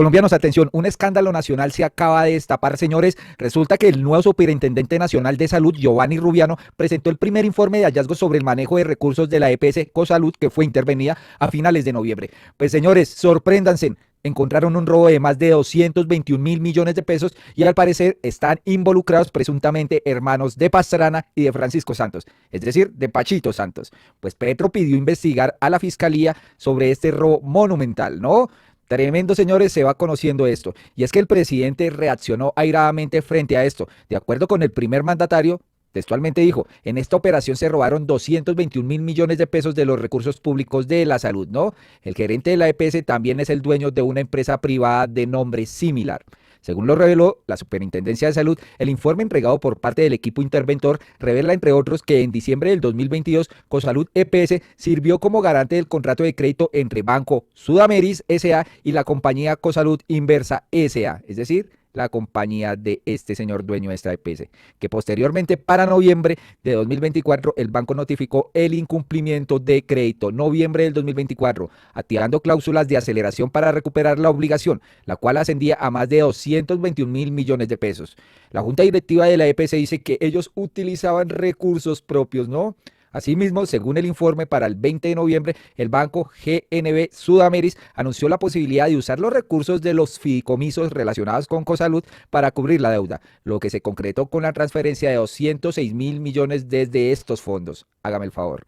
Colombianos, atención, un escándalo nacional se acaba de destapar, señores. Resulta que el nuevo Superintendente Nacional de Salud, Giovanni Rubiano, presentó el primer informe de hallazgos sobre el manejo de recursos de la EPS Cosalud, que fue intervenida a finales de noviembre. Pues señores, sorpréndanse. Encontraron un robo de más de 221 mil millones de pesos y al parecer están involucrados presuntamente hermanos de Pastrana y de Francisco Santos, es decir, de Pachito Santos. Pues Petro pidió investigar a la fiscalía sobre este robo monumental, ¿no? Tremendo, señores, se va conociendo esto. Y es que el presidente reaccionó airadamente frente a esto. De acuerdo con el primer mandatario, textualmente dijo, en esta operación se robaron 221 mil millones de pesos de los recursos públicos de la salud, ¿no? El gerente de la EPS también es el dueño de una empresa privada de nombre similar. Según lo reveló la Superintendencia de Salud, el informe entregado por parte del equipo interventor revela, entre otros, que en diciembre del 2022, Cosalud EPS sirvió como garante del contrato de crédito entre Banco Sudameris S.A. y la compañía Cosalud Inversa S.A., es decir, la compañía de este señor dueño de esta EPS, que posteriormente para noviembre de 2024 el banco notificó el incumplimiento de crédito, noviembre del 2024, activando cláusulas de aceleración para recuperar la obligación, la cual ascendía a más de 221 mil millones de pesos. La junta directiva de la EPS dice que ellos utilizaban recursos propios, ¿no? Asimismo, según el informe, para el 20 de noviembre, el banco GNB Sudameris anunció la posibilidad de usar los recursos de los fideicomisos relacionados con Cosalud para cubrir la deuda, lo que se concretó con la transferencia de 206 mil millones desde estos fondos. Hágame el favor.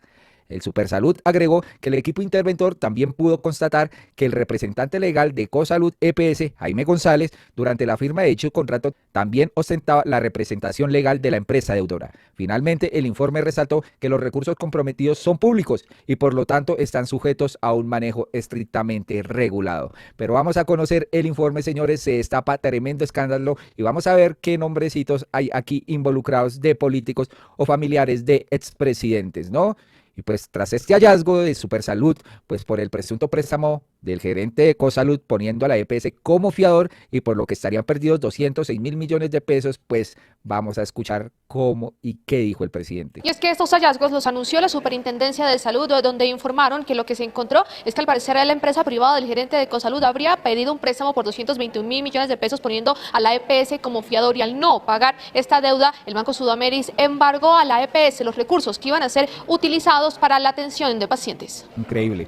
El Supersalud agregó que el equipo interventor también pudo constatar que el representante legal de Cosalud EPS, Jaime González, durante la firma de dicho contrato también ostentaba la representación legal de la empresa deudora. Finalmente, el informe resaltó que los recursos comprometidos son públicos y por lo tanto están sujetos a un manejo estrictamente regulado. Pero vamos a conocer el informe, señores, se destapa tremendo escándalo y vamos a ver qué nombrecitos hay aquí involucrados de políticos o familiares de expresidentes, ¿no? Y pues tras este hallazgo de Supersalud, pues por el presunto préstamo del gerente de Cosalud poniendo a la EPS como fiador y por lo que estarían perdidos 206 mil millones de pesos, pues vamos a escuchar cómo y qué dijo el presidente. Y es que estos hallazgos los anunció la Superintendencia de Salud, donde informaron que lo que se encontró es que al parecer la empresa privada del gerente de Cosalud habría pedido un préstamo por 221 mil millones de pesos poniendo a la EPS como fiador y al no pagar esta deuda, el Banco Sudameris embargó a la EPS los recursos que iban a ser utilizados para la atención de pacientes. Increíble.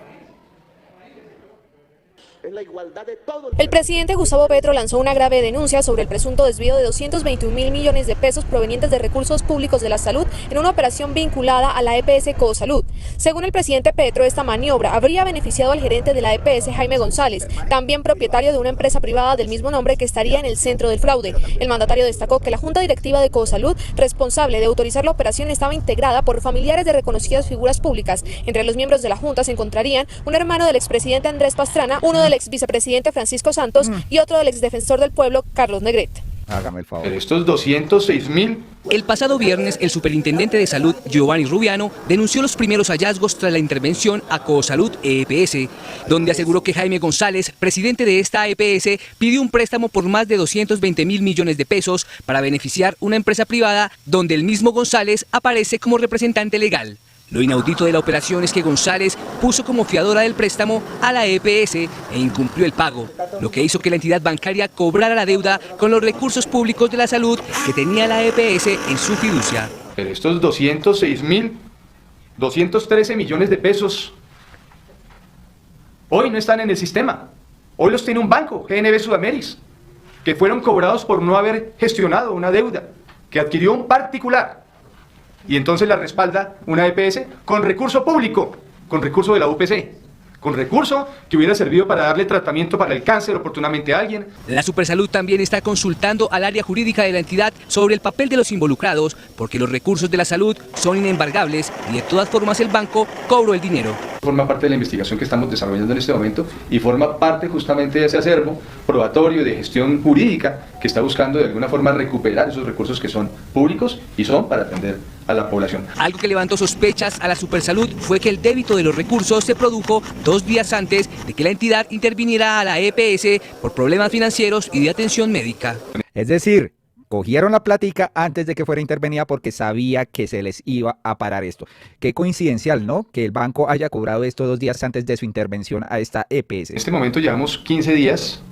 El presidente Gustavo Petro lanzó una grave denuncia sobre el presunto desvío de 221 mil millones de pesos provenientes de recursos públicos de la salud en una operación vinculada a la EPS Cosalud. Según el presidente Petro, esta maniobra habría beneficiado al gerente de la EPS, Jaime González, también propietario de una empresa privada del mismo nombre que estaría en el centro del fraude. El mandatario destacó que la junta directiva de Cosalud, responsable de autorizar la operación, estaba integrada por familiares de reconocidas figuras públicas. Entre los miembros de la junta se encontrarían un hermano del expresidente Andrés Pastrana, uno del ex vicepresidente Francisco Santos y otro del ex defensor del pueblo Carlos Negrete. Hágame el favor. Pero estos 206 mil. El pasado viernes, el superintendente de salud, Giovanni Rubiano, denunció los primeros hallazgos tras la intervención a Cosalud EPS, donde aseguró que Jaime González, presidente de esta EPS, pidió un préstamo por más de 220 mil millones de pesos para beneficiar una empresa privada donde el mismo González aparece como representante legal. Lo inaudito de la operación es que González puso como fiadora del préstamo a la EPS e incumplió el pago, lo que hizo que la entidad bancaria cobrara la deuda con los recursos públicos de la salud que tenía la EPS en su fiducia. Pero estos 206 mil, 213 millones de pesos, hoy no están en el sistema. Hoy los tiene un banco, GNB Sudameris, que fueron cobrados por no haber gestionado una deuda que adquirió un particular. Y entonces la respalda una EPS con recurso público, con recurso de la UPC, con recurso que hubiera servido para darle tratamiento para el cáncer oportunamente a alguien. La Supersalud también está consultando al área jurídica de la entidad sobre el papel de los involucrados, porque los recursos de la salud son inembargables y de todas formas el banco cobró el dinero. Forma parte de la investigación que estamos desarrollando en este momento y forma parte justamente de ese acervo probatorio de gestión jurídica que está buscando de alguna forma recuperar esos recursos que son públicos y son para atender a la población. Algo que levantó sospechas a la Supersalud fue que el débito de los recursos se produjo 2 días antes de que la entidad interviniera a la EPS por problemas financieros y de atención médica. Es decir, cogieron la plática antes de que fuera intervenida porque sabía que se les iba a parar esto. Qué coincidencial, ¿no? Que el banco haya cobrado esto 2 días antes de su intervención a esta EPS. En este momento llevamos 15 días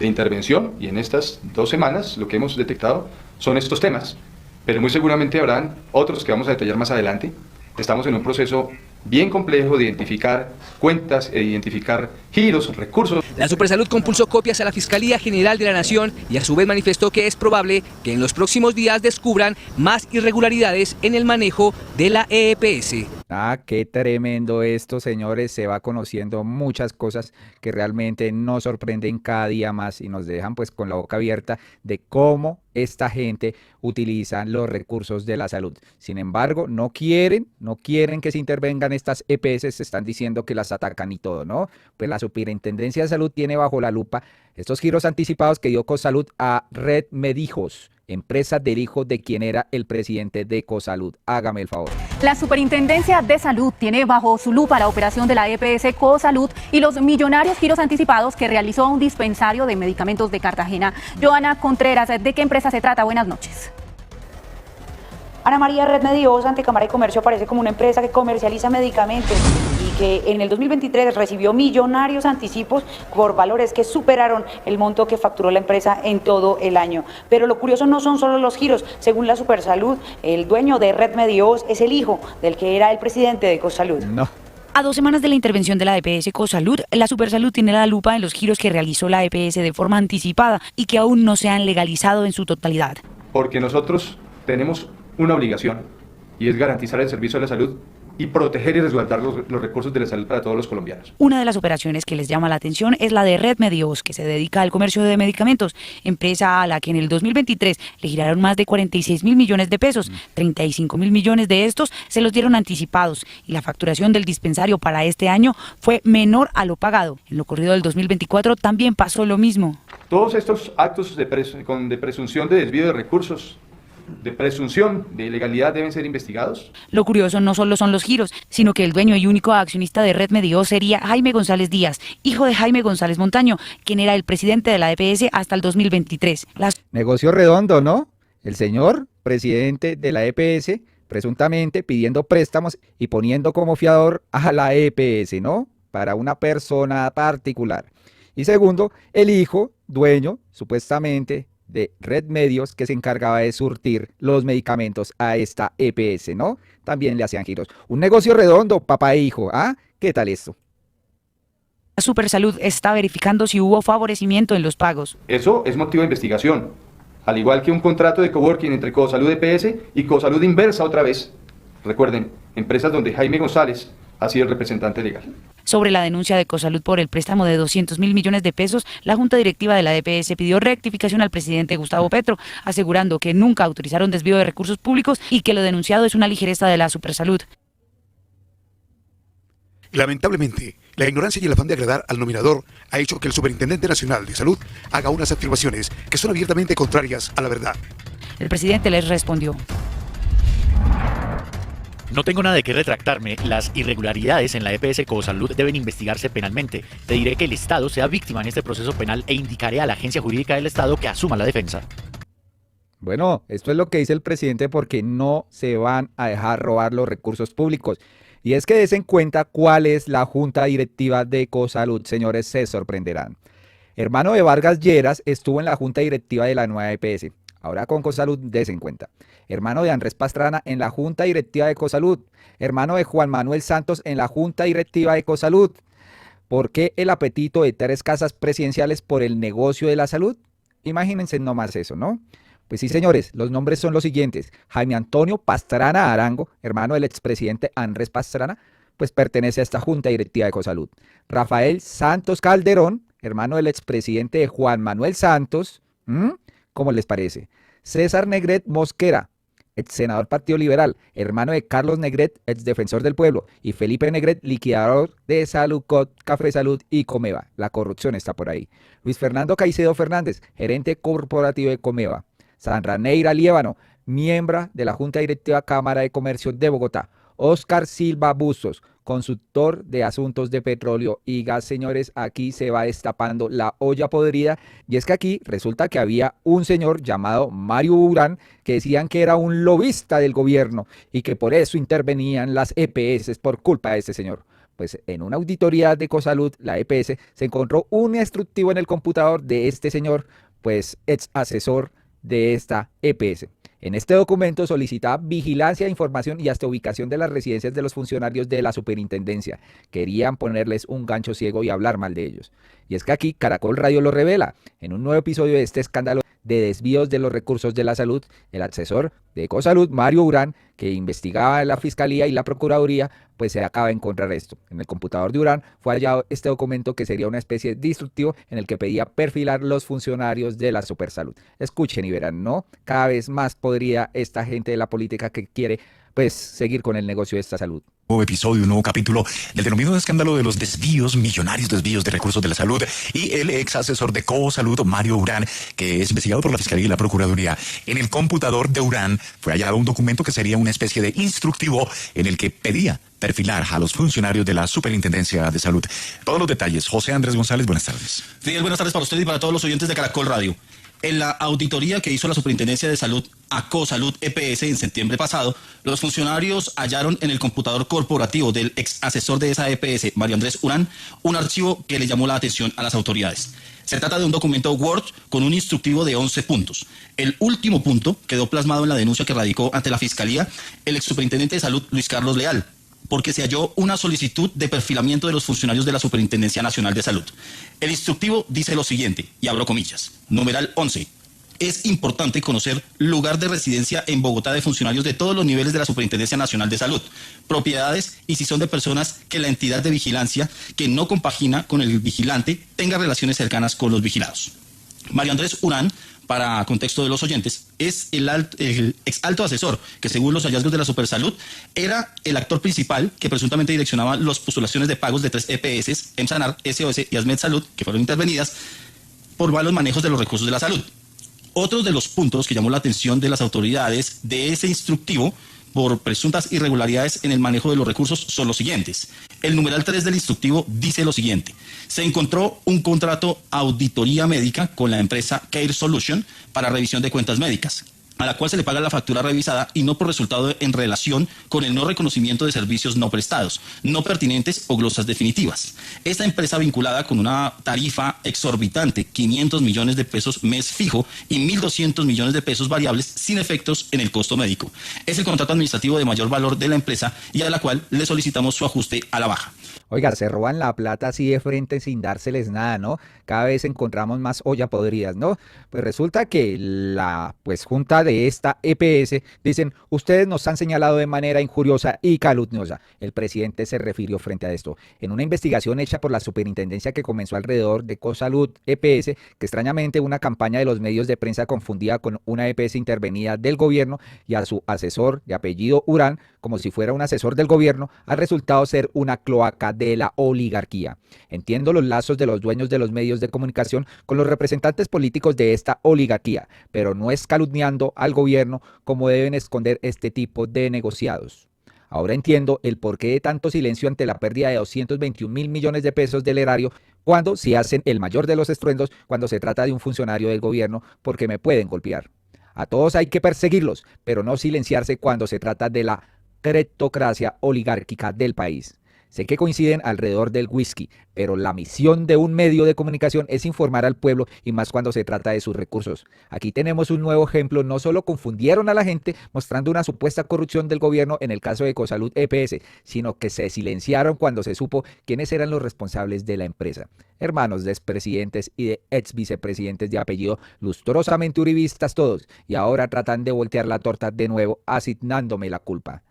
de intervención y en estas 2 semanas lo que hemos detectado son estos temas, pero muy seguramente habrán otros que vamos a detallar más adelante. Estamos en un proceso bien complejo de identificar cuentas e identificar giros, recursos. La Supersalud compulsó copias a la Fiscalía General de la Nación y a su vez manifestó que es probable que en los próximos días descubran más irregularidades en el manejo de la EPS. Ah, qué tremendo esto, señores. Se va conociendo muchas cosas que realmente nos sorprenden cada día más y nos dejan pues con la boca abierta de cómo esta gente utiliza los recursos de la salud. Sin embargo, no quieren que se intervengan estas EPS, se están diciendo que las atacan y todo, ¿no? Pues la Superintendencia de Salud tiene bajo la lupa estos giros anticipados que dio Cosalud a Red Medijos, empresa del hijo de quien era el presidente de Cosalud. Hágame el favor. La Superintendencia de Salud tiene bajo su lupa la operación de la EPS Cosalud y los millonarios giros anticipados que realizó a un dispensario de medicamentos de Cartagena. Joana Contreras, ¿de qué empresa se trata? Buenas noches. Ana María, Red Medijos ante Cámara de Comercio aparece como una empresa que comercializa medicamentos y que en el 2023 recibió millonarios anticipos por valores que superaron el monto que facturó la empresa en todo el año. Pero lo curioso no son solo los giros. Según la Supersalud, el dueño de Red Medijos es el hijo del que era el presidente de Cosalud. No. A 2 semanas de la intervención de la EPS Cosalud, la Supersalud tiene la lupa en los giros que realizó la EPS de forma anticipada y que aún no se han legalizado en su totalidad. Porque nosotros tenemos una obligación y es garantizar el servicio de la salud y proteger y resguardar los recursos de la salud para todos los colombianos. Una de las operaciones que les llama la atención es la de Red Medijos, que se dedica al comercio de medicamentos, empresa a la que en el 2023 le giraron más de 46.000 millones de pesos, 35.000 millones de estos se los dieron anticipados y la facturación del dispensario para este año fue menor a lo pagado. En lo corrido del 2024 también pasó lo mismo. Todos estos actos de presunción de desvío de recursos, de presunción de ilegalidad deben ser investigados. Lo curioso no solo son los giros, sino que el dueño y único accionista de Red Medijos sería Jaime González Díaz, hijo de Jaime González Montaño, quien era el presidente de la EPS hasta el 2023. Negocio redondo, ¿no? El señor presidente de la EPS presuntamente pidiendo préstamos y poniendo como fiador a la EPS, ¿no? Para una persona particular. Y segundo, el hijo, dueño, supuestamente, de Red Medios, que se encargaba de surtir los medicamentos a esta EPS, ¿no? También le hacían giros. Un negocio redondo, papá e hijo, ¿ah? ¿Qué tal esto? La Supersalud está verificando si hubo favorecimiento en los pagos. Eso es motivo de investigación, al igual que un contrato de coworking entre Cosalud EPS y Cosalud Inversa otra vez. Recuerden, empresas donde Jaime González ha sido el representante legal. Sobre la denuncia de Cosalud por el préstamo de 200.000 millones de pesos, la Junta Directiva de la EPS pidió rectificación al presidente Gustavo Petro, asegurando que nunca autorizaron desvío de recursos públicos y que lo denunciado es una ligereza de la Supersalud. Lamentablemente, la ignorancia y el afán de agradar al nominador ha hecho que el Superintendente Nacional de Salud haga unas afirmaciones que son abiertamente contrarias a la verdad. El presidente les respondió: No tengo nada de qué retractarme. Las irregularidades en la EPS Cosalud deben investigarse penalmente. Te diré que el Estado sea víctima en este proceso penal e indicaré a la agencia jurídica del Estado que asuma la defensa. Bueno, esto es lo que dice el presidente porque no se van a dejar robar los recursos públicos. Y es que des en cuenta cuál es la junta directiva de Cosalud, señores, se sorprenderán. Hermano de Vargas Lleras estuvo en la junta directiva de la nueva EPS. Ahora con Cosalud, des en cuenta. Hermano de Andrés Pastrana en la junta directiva de Cosalud. Hermano de Juan Manuel Santos en la junta directiva de Cosalud. ¿Por qué el apetito de 3 casas presidenciales por el negocio de la salud? Imagínense nomás eso, ¿no? Pues sí, señores, los nombres son los siguientes. Jaime Antonio Pastrana Arango, hermano del expresidente Andrés Pastrana, pues pertenece a esta junta directiva de Cosalud. Rafael Santos Calderón, hermano del expresidente de Juan Manuel Santos, ¿cómo les parece? César Negret Mosquera, ex senador Partido Liberal, hermano de Carlos Negret, ex defensor del pueblo, y Felipe Negret, liquidador de Salucot, Café Salud y Comeva. La corrupción está por ahí. Luis Fernando Caicedo Fernández, gerente corporativo de Comeva. Sandra Neira Liévano, miembro de la Junta Directiva Cámara de Comercio de Bogotá. Oscar Silva Bustos, consultor de asuntos de petróleo y gas. Señores, aquí se va destapando la olla podrida, y es que aquí resulta que había un señor llamado Mario Urán que decían que era un lobista del gobierno y que por eso intervenían las EPS por culpa de este señor. Pues en una auditoría de Ecosalud, la EPS, se encontró un instructivo en el computador de este señor, pues ex asesor de esta EPS. En este documento solicitaba vigilancia, información y hasta ubicación de las residencias de los funcionarios de la superintendencia. Querían ponerles un gancho ciego y hablar mal de ellos. Y es que aquí Caracol Radio lo revela. En un nuevo episodio de este escándalo de desvíos de los recursos de la salud, el asesor de Ecosalud, Mario Urán, que investigaba en la Fiscalía y la Procuraduría, pues se acaba de encontrar esto. En el computador de Urán fue hallado este documento que sería una especie de instructivo en el que pedía perfilar los funcionarios de la Supersalud. Escuchen y verán, ¿no? Cada vez más podría esta gente de la política que quiere pues seguir con el negocio de esta salud. Nuevo episodio, un nuevo capítulo del denominado escándalo de los desvíos, millonarios desvíos de recursos de la salud, y el ex asesor de Ecosalud, Mario Urán, que es investigado por la Fiscalía y la Procuraduría. En el computador de Urán fue hallado un documento que sería una especie de instructivo en el que pedía perfilar a los funcionarios de la Superintendencia de Salud. Todos los detalles, José Andrés González, buenas tardes. Fidel, buenas tardes para usted y para todos los oyentes de Caracol Radio. En la auditoría que hizo la Superintendencia de Salud a Ecosalud EPS en septiembre pasado, los funcionarios hallaron en el computador corporativo del ex asesor de esa EPS, Mario Andrés Urán, un archivo que le llamó la atención a las autoridades. Se trata de un documento Word con un instructivo de 11 puntos. El último punto quedó plasmado en la denuncia que radicó ante la Fiscalía el ex superintendente de Salud, Luis Carlos Leal, porque se halló una solicitud de perfilamiento de los funcionarios de la Superintendencia Nacional de Salud. El instructivo dice lo siguiente, y abro comillas, numeral 11. Es importante conocer lugar de residencia en Bogotá de funcionarios de todos los niveles de la Superintendencia Nacional de Salud, propiedades y si son de personas que la entidad de vigilancia, que no compagina con el vigilante, tenga relaciones cercanas con los vigilados. Mario Andrés Urán, para contexto de los oyentes, es el ex alto asesor que, según los hallazgos de la Supersalud, era el actor principal que presuntamente direccionaba las postulaciones de pagos de 3 EPS, EMSANAR, SOS y ASMED Salud, que fueron intervenidas por malos manejos de los recursos de la salud. Otro de los puntos que llamó la atención de las autoridades de ese instructivo por presuntas irregularidades en el manejo de los recursos son los siguientes. El numeral 3 del instructivo dice lo siguiente. Se encontró un contrato auditoría médica con la empresa Care Solution para revisión de cuentas médicas, a la cual se le paga la factura revisada y no por resultado en relación con el no reconocimiento de servicios no prestados, no pertinentes o glosas definitivas. Esta empresa vinculada con una tarifa exorbitante, 500 millones de pesos mes fijo y 1.200 millones de pesos variables sin efectos en el costo médico. Es el contrato administrativo de mayor valor de la empresa y a la cual le solicitamos su ajuste a la baja. Oiga, se roban la plata así de frente sin dárseles nada, ¿no? Cada vez encontramos más olla podridas, ¿no? Pues resulta que la junta de esta EPS dicen, ustedes nos han señalado de manera injuriosa y calumniosa. El presidente se refirió frente a esto. En una investigación hecha por la superintendencia que comenzó alrededor de Ecosalud EPS, que extrañamente una campaña de los medios de prensa confundía con una EPS intervenida del gobierno y a su asesor de apellido Urán, como si fuera un asesor del gobierno, ha resultado ser una cloaca de la oligarquía. Entiendo los lazos de los dueños de los medios de comunicación con los representantes políticos de esta oligarquía, pero no es calumniando al gobierno como deben esconder este tipo de negociados. Ahora entiendo el porqué de tanto silencio ante la pérdida de 221.000 millones de pesos del erario cuando se hacen el mayor de los estruendos cuando se trata de un funcionario del gobierno, porque me pueden golpear. A todos hay que perseguirlos, pero no silenciarse cuando se trata de la cleptocracia oligárquica del país. Sé que coinciden alrededor del whisky, pero la misión de un medio de comunicación es informar al pueblo y más cuando se trata de sus recursos. Aquí tenemos un nuevo ejemplo, no solo confundieron a la gente mostrando una supuesta corrupción del gobierno en el caso de Ecosalud EPS, sino que se silenciaron cuando se supo quiénes eran los responsables de la empresa. Hermanos de expresidentes y de ex vicepresidentes de apellido lustrosamente uribistas todos, y ahora tratan de voltear la torta de nuevo asignándome la culpa.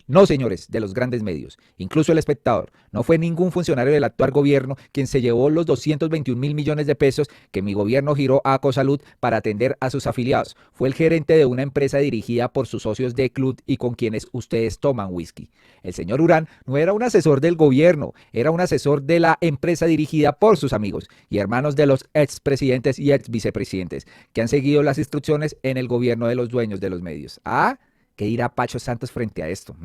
No, señores, de los grandes medios, incluso El Espectador, no fue ningún funcionario del actual gobierno quien se llevó los 221.000 millones de pesos que mi gobierno giró a Ecosalud para atender a sus afiliados. Fue el gerente de una empresa dirigida por sus socios de club y con quienes ustedes toman whisky. El señor Urán no era un asesor del gobierno, era un asesor de la empresa dirigida por sus amigos y hermanos de los expresidentes y ex vicepresidentes que han seguido las instrucciones en el gobierno de los dueños de los medios. ¿Qué dirá Pacho Santos frente a esto?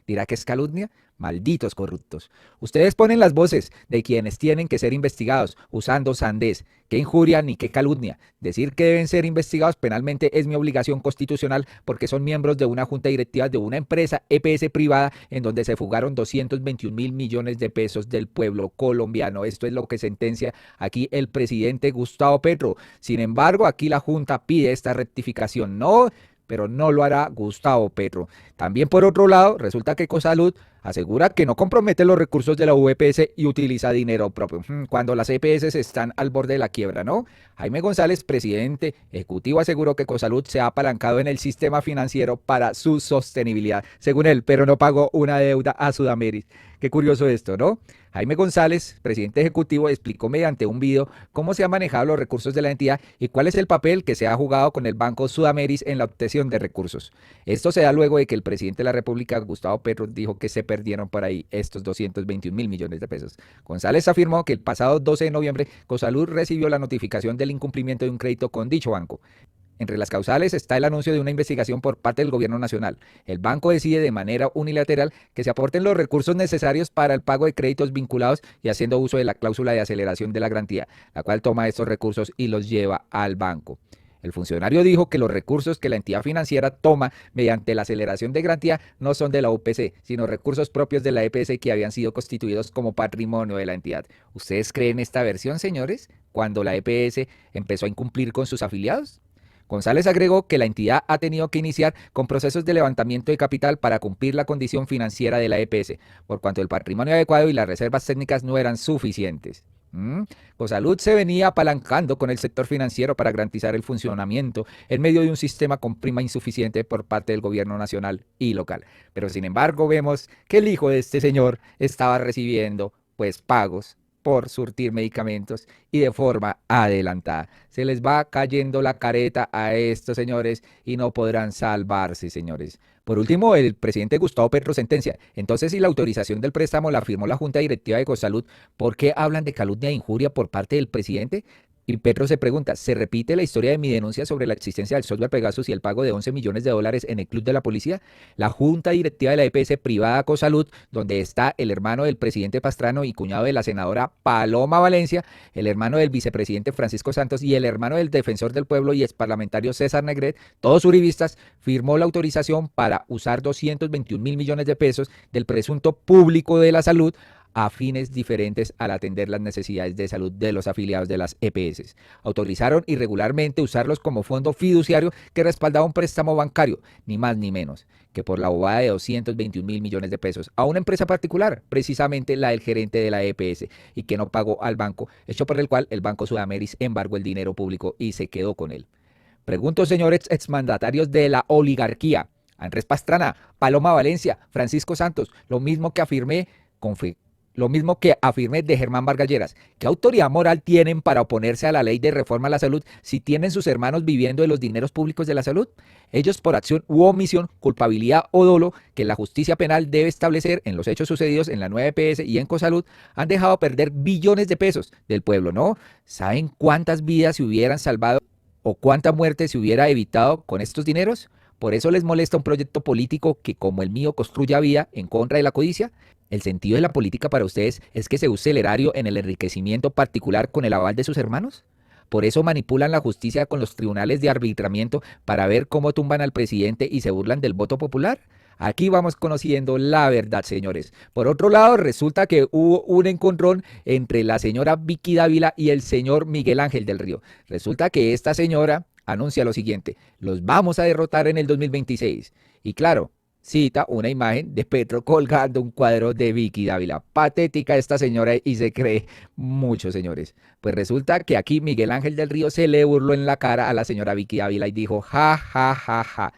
¿Dirá que es calumnia? Malditos corruptos. Ustedes ponen las voces de quienes tienen que ser investigados usando sandez. Qué injuria ni qué calumnia. Decir que deben ser investigados penalmente es mi obligación constitucional porque son miembros de una junta directiva de una empresa EPS privada en donde se fugaron 221.000 millones de pesos del pueblo colombiano. Esto es lo que sentencia aquí el presidente Gustavo Petro. Sin embargo, aquí la junta pide esta rectificación. No, pero no lo hará Gustavo Petro. También por otro lado, resulta que Ecosalud asegura que no compromete los recursos de la VPS y utiliza dinero propio, cuando las EPS están al borde de la quiebra, ¿no? Jaime González, presidente ejecutivo, aseguró que Ecosalud se ha apalancado en el sistema financiero para su sostenibilidad, según él, pero no pagó una deuda a Sudameris. Qué curioso esto, ¿no? Jaime González, presidente ejecutivo, explicó mediante un video cómo se han manejado los recursos de la entidad y cuál es el papel que se ha jugado con el Banco Sudameris en la obtención de recursos. Esto se da luego de que el presidente de la República, Gustavo Petro, dijo que se perdieron por ahí estos 221.000 millones de pesos. González afirmó que el pasado 12 de noviembre Ecosalud recibió la notificación del incumplimiento de un crédito con dicho banco. Entre las causales está el anuncio de una investigación por parte del gobierno nacional. El banco decide de manera unilateral que se aporten los recursos necesarios para el pago de créditos vinculados y haciendo uso de la cláusula de aceleración de la garantía, la cual toma estos recursos y los lleva al banco. El funcionario dijo que los recursos que la entidad financiera toma mediante la aceleración de garantía no son de la UPC, sino recursos propios de la EPS que habían sido constituidos como patrimonio de la entidad. ¿Ustedes creen esta versión, señores? Cuando la EPS empezó a incumplir con sus afiliados. González agregó que la entidad ha tenido que iniciar con procesos de levantamiento de capital para cumplir la condición financiera de la EPS, por cuanto el patrimonio adecuado y las reservas técnicas no eran suficientes. Ecosalud se venía apalancando con el sector financiero para garantizar el funcionamiento en medio de un sistema con prima insuficiente por parte del gobierno nacional y local. Pero sin embargo vemos que el hijo de este señor estaba recibiendo pues pagos por surtir medicamentos y de forma adelantada. Se les va cayendo la careta a estos señores y no podrán salvarse, señores. Por último, el presidente Gustavo Petro sentencia. Entonces, si la autorización del préstamo la firmó la Junta Directiva de Ecosalud, ¿por qué hablan de calumnia e injuria por parte del presidente? Y Petro se pregunta, ¿se repite la historia de mi denuncia sobre la existencia del software Pegasus y el pago de 11 millones de dólares en el club de la policía? La junta directiva de la EPS privada Ecosalud, donde está el hermano del presidente Pastrano y cuñado de la senadora Paloma Valencia, el hermano del vicepresidente Francisco Santos y el hermano del defensor del pueblo y exparlamentario César Negret, todos uribistas, firmó la autorización para usar 221.000 millones de pesos del presunto público de la salud a fines diferentes al atender las necesidades de salud de los afiliados de las EPS. Autorizaron irregularmente usarlos como fondo fiduciario que respaldaba un préstamo bancario, ni más ni menos, que por la bobada de 221.000 millones de pesos a una empresa particular, precisamente la del gerente de la EPS, y que no pagó al banco, hecho por el cual el Banco Sudameris embargó el dinero público y se quedó con él. Pregunto, señores exmandatarios de la oligarquía, Andrés Pastrana, Paloma Valencia, Francisco Santos, lo mismo que afirmé de Germán Vargas Lleras. ¿Qué autoridad moral tienen para oponerse a la ley de reforma a la salud si tienen sus hermanos viviendo de los dineros públicos de la salud? Ellos, por acción u omisión, culpabilidad o dolo que la justicia penal debe establecer en los hechos sucedidos en la nueva EPS y en Ecosalud, han dejado perder billones de pesos del pueblo, ¿no? ¿Saben cuántas vidas se hubieran salvado o cuánta muerte se hubiera evitado con estos dineros? ¿Por eso les molesta un proyecto político que, como el mío, construya vida en contra de la codicia? ¿El sentido de la política para ustedes es que se use el erario en el enriquecimiento particular con el aval de sus hermanos? ¿Por eso manipulan la justicia con los tribunales de arbitramiento para ver cómo tumban al presidente y se burlan del voto popular? Aquí vamos conociendo la verdad, señores. Por otro lado, resulta que hubo un encontrón entre la señora Vicky Dávila y el señor Miguel Ángel del Río. Resulta que esta señora anuncia lo siguiente: los vamos a derrotar en el 2026. Y claro, cita una imagen de Petro colgando un cuadro de Vicky Dávila. Patética esta señora y se cree mucho, señores. Pues resulta que aquí Miguel Ángel del Río se le burló en la cara a la señora Vicky Dávila y dijo, ja, ja, ja, ja.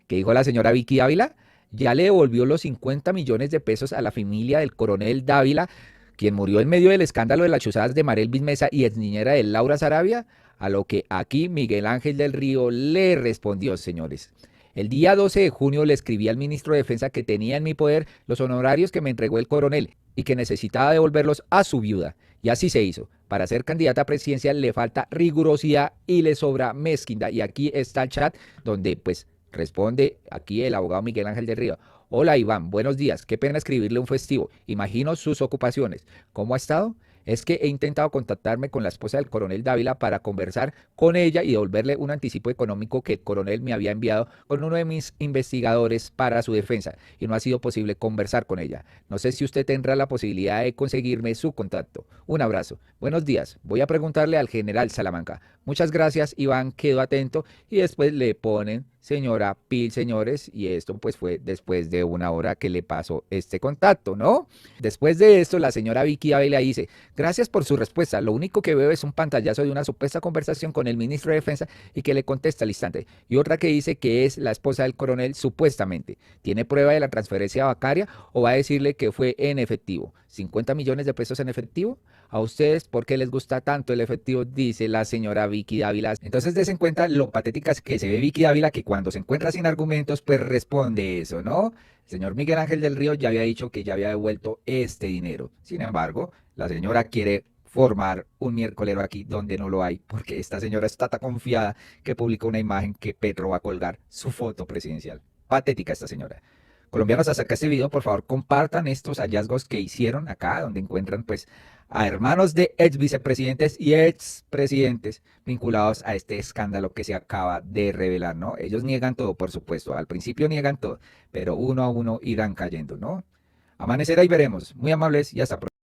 ¿Qué dijo la señora Vicky Dávila? Ya le devolvió los 50 millones de pesos a la familia del coronel Dávila, quien murió en medio del escándalo de las chuzadas de Marelvis Mesa y exniñera de Laura Sarabia, a lo que aquí Miguel Ángel del Río le respondió, señores. El día 12 de junio le escribí al ministro de Defensa que tenía en mi poder los honorarios que me entregó el coronel y que necesitaba devolverlos a su viuda. Y así se hizo. Para ser candidata presidencial le falta rigurosidad y le sobra mezquindad. Y aquí está el chat donde pues Responde aquí el abogado Miguel Ángel del Río. Hola Iván, buenos días. Qué pena escribirle un festivo. Imagino sus ocupaciones. ¿Cómo ha estado? Es que he intentado contactarme con la esposa del coronel Dávila para conversar con ella y devolverle un anticipo económico que el coronel me había enviado con uno de mis investigadores para su defensa y no ha sido posible conversar con ella. No sé si usted tendrá la posibilidad de conseguirme su contacto. Un abrazo. Buenos días. Voy a preguntarle al general Salamanca. Muchas gracias, Iván. Quedo atento. Y después le ponen señora Pil, señores, y esto pues fue después de una hora que le pasó este contacto, ¿no? Después de esto, la señora Vicky Dávila dice, gracias por su respuesta, lo único que veo es un pantallazo de una supuesta conversación con el ministro de Defensa y que le contesta al instante, y otra que dice que es la esposa del coronel supuestamente. ¿Tiene prueba de la transferencia bancaria o va a decirle que fue en efectivo? ¿50 millones de pesos en efectivo? ¿A ustedes por qué les gusta tanto el efectivo? Dice la señora Vicky Dávila. Entonces des en cuenta lo patética que se ve Vicky Dávila, que cuando se encuentra sin argumentos, pues responde eso, ¿no? El señor Miguel Ángel del Río ya había dicho que ya había devuelto este dinero. Sin embargo, la señora quiere formar un miércolero aquí donde no lo hay, porque esta señora está tan confiada que publicó una imagen que Petro va a colgar su foto presidencial. Patética esta señora. Colombianos, acerca de este video, por favor, compartan estos hallazgos que hicieron acá, donde encuentran pues a hermanos de ex vicepresidentes y ex presidentes vinculados a este escándalo que se acaba de revelar, ¿no? Ellos niegan todo, por supuesto, al principio niegan todo, pero uno a uno irán cayendo, ¿no? Amanecerá y veremos. Muy amables y hasta pronto.